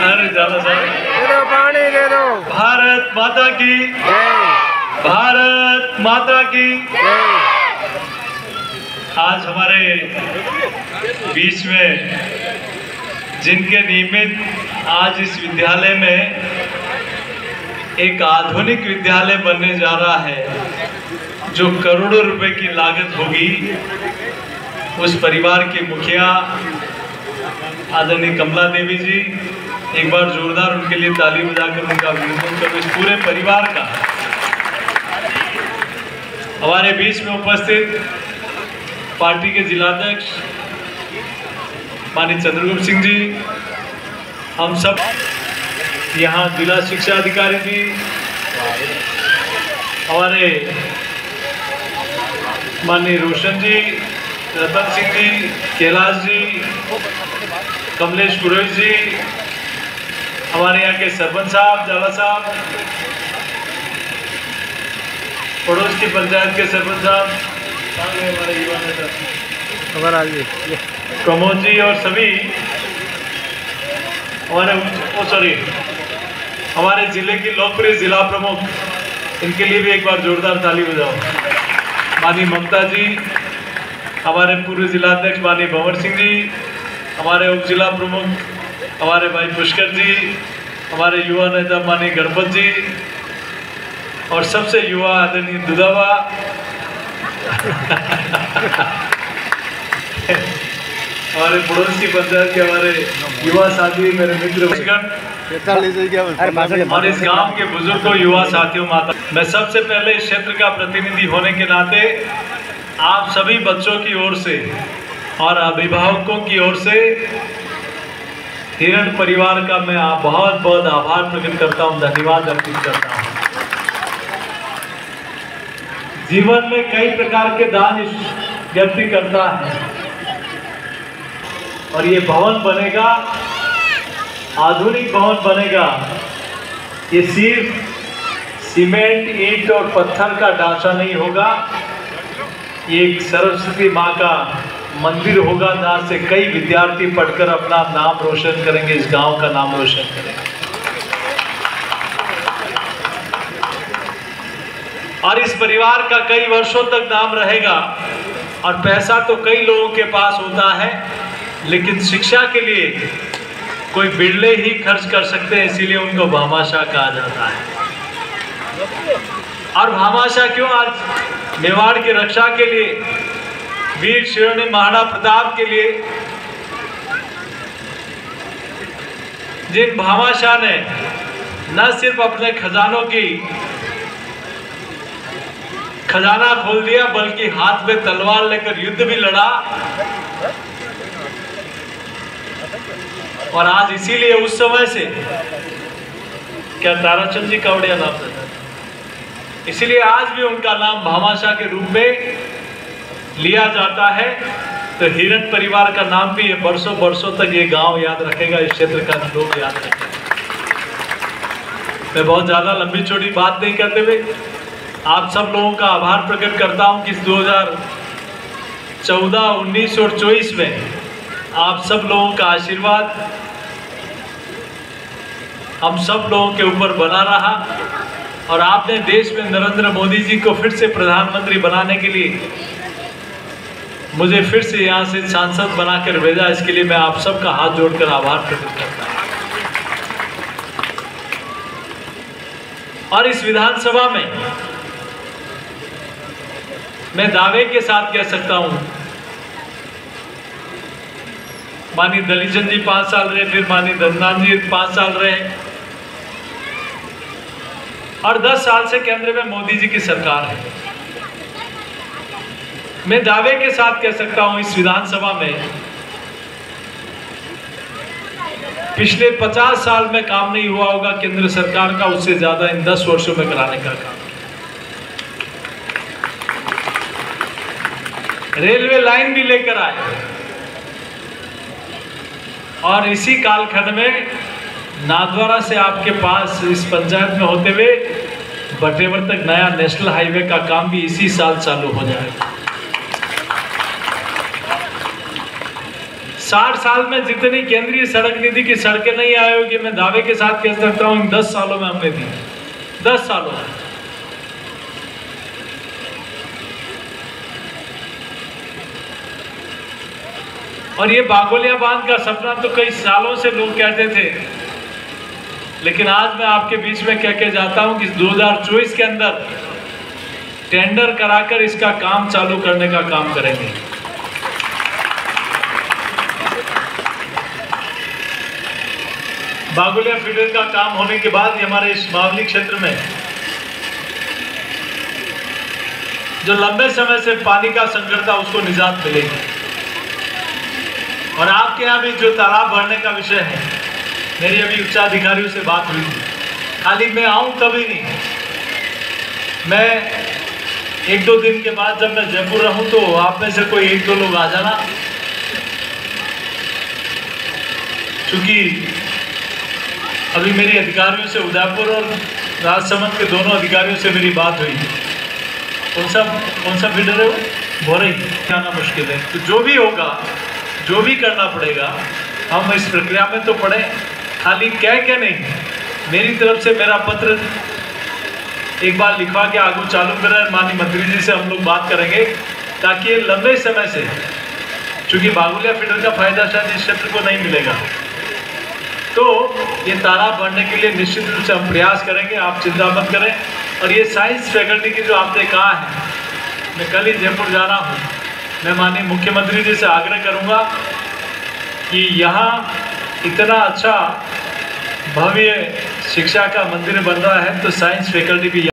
अरे ज्यादा दे दो, पानी दे दो। भारत माता की जय। भारत माता की जय। आज हमारे बीच में जिनके निमित्त आज इस विद्यालय में एक आधुनिक विद्यालय बनने जा रहा है जो करोड़ों रुपए की लागत होगी, उस परिवार के मुखिया आदरणीय कमला देवी जी, एक बार जोरदार उनके लिए ताली बजाकर उनका अभिनंदन करो। इस पूरे परिवार का हमारे बीच में उपस्थित पार्टी के जिलाध्यक्ष माननीय चंद्रगुप्त सिंह जी, हम सब यहाँ जिला शिक्षा अधिकारी जी, हमारे माननीय रोशन जी, रतन सिंह जी, कैलाश जी, कमलेश पुरोहित जी, हमारे यहाँ के सरपंच साहब, जाला साहब, पड़ोस की पंचायत के सरपंच साहब, हमारे युवा नेता प्रमोद जी और सभी हमारे जिले की लोकप्रिय जिला प्रमुख, इनके लिए भी एक बार जोरदार ताली बजाओ। माननीय ममता जी, हमारे पूर्व जिलाध्यक्ष माननीय भंवर सिंह जी, हमारे उप जिला प्रमुख हमारे भाई पुष्कर जी, हमारे युवा नेता माननीय गणपत जी और सबसे युवा आदरणीय दुधावा हमारे पड़ोस की पंचायत के हमारे युवा साथी, मेरे मित्र और इस गांव के बुजुर्गों, युवा साथियों, माता, मैं सबसे पहले इस क्षेत्र का प्रतिनिधि होने के नाते आप सभी बच्चों की ओर से और अभिभावकों की ओर से हिरण परिवार का मैं बहुत बहुत आभार प्रकट करता हूं, धन्यवाद अर्पित करता हूं। जीवन में कई प्रकार के दान व्यक्ति करता है और ये भवन बनेगा, आधुनिक भवन बनेगा, ये सिर्फ सीमेंट, ईंट और पत्थर का ढांचा नहीं होगा, ये एक सरस्वती माँ का मंदिर होगा जहाँ से कई विद्यार्थी पढ़कर अपना नाम रोशन करेंगे, इस गांव का नाम रोशन करेंगे। और इस परिवार का कई वर्षों तक नाम रहेगा। और पैसा तो कई लोगों के पास होता है, लेकिन शिक्षा के लिए कोई बिरले ही खर्च कर सकते हैं, इसीलिए उनको भामाशाह कहा जाता है। और भामाशाह क्यों? आज मेवाड़ की रक्षा के लिए, वीर शिरोमणि महाराणा प्रताप के लिए, जिन भामाशाह ने न सिर्फ अपने खजानों की खजाना खोल दिया, बल्कि हाथ में तलवार लेकर युद्ध भी लड़ा। और आज इसीलिए उस समय से, क्या ताराचंद जी कावड़िया नाम था, इसीलिए आज भी उनका नाम भामाशाह के रूप में लिया जाता है। तो हिरण परिवार का नाम भी ये बरसों बरसों तक ये गांव याद रखेगा, इस क्षेत्र का लोग याद रखेगा। मैं बहुत ज्यादा लंबी चौड़ी बात नहीं करते हुए आप सब लोगों का आभार प्रकट करता हूं कि 2014, 19 और 24 में आप सब लोगों का आशीर्वाद हम सब लोगों के ऊपर बना रहा और आपने देश में नरेंद्र मोदी जी को फिर से प्रधानमंत्री बनाने के लिए मुझे फिर से यहाँ से सांसद बनाकर भेजा। इसके लिए मैं आप सबका हाथ जोड़कर आभार प्रकट करता हूँ। और इस विधानसभा में मैं दावे के साथ कह सकता हूं, माननीय दलीचंद जी 5 साल रहे, फिर माननीय धननाथ जी 5 साल रहे और 10 साल से केंद्र में मोदी जी की सरकार है। मैं दावे के साथ कह सकता हूं इस विधानसभा में पिछले 50 साल में काम नहीं हुआ होगा केंद्र सरकार का, उससे ज्यादा इन 10 वर्षों में कराने का काम। रेलवे लाइन भी लेकर आए और इसी कालखंड में नाथद्वारा से आपके पास इस पंचायत में होते हुए बटेवर तक नया नेशनल हाईवे का काम भी इसी साल चालू हो जाएगा। 60 साल में जितनी केंद्रीय सड़क निधि की सड़कें नहीं आई होगी, मैं दावे के साथ कह सकता हूं इन 10 सालों में हमने दी। 10 सालों में। और ये बागोलिया बांध का सपना तो कई सालों से लोग कहते थे, लेकिन आज मैं आपके बीच में कह के जाता हूं कि 2024 के अंदर टेंडर कराकर इसका काम चालू करने का काम करेंगे। बागोलिया फीडर का काम होने के बाद ही हमारे इस मावली क्षेत्र में जो लंबे समय से पानी का संकट था उसको निजात मिलेगी। और आपके यहाँ भी जो तालाब भरने का विषय है, मेरी अभी उच्चाधिकारियों से बात हुई थी। खाली मैं आऊं तभी नहीं, मैं 1-2 दिन के बाद जब मैं जयपुर रहूं तो आप में से कोई 1-2 लोग आ जाना, क्योंकि अभी मेरी अधिकारियों से उदयपुर और राजसमंद के दोनों अधिकारियों से मेरी बात हुई। कौन सा फीडर है वो? बोरे आना मुश्किल है। तो जो भी होगा, जो भी करना पड़ेगा, हम इस प्रक्रिया में तो पड़े, खाली कह के नहीं। मेरी तरफ से मेरा पत्र एक बार लिखवा के आगू चालू कर रहे हैं, माननीय मंत्री जी से हम लोग बात करेंगे, ताकि ये लंबे समय से, चूंकि बागोलिया फीडर का फायदा शायद इस क्षेत्र को नहीं मिलेगा, तो ये तालाब भरने के लिए निश्चित रूप से हम प्रयास करेंगे। आप चिंता मत करें। और ये साइंस फैकल्टी की जो आपने कहा है, मैं कल ही जयपुर जा रहा हूँ, मैं माननीय मुख्यमंत्री जी से आग्रह करूँगा कि यहाँ इतना अच्छा भव्य शिक्षा का मंदिर बन रहा है, तो साइंस फैकल्टी भी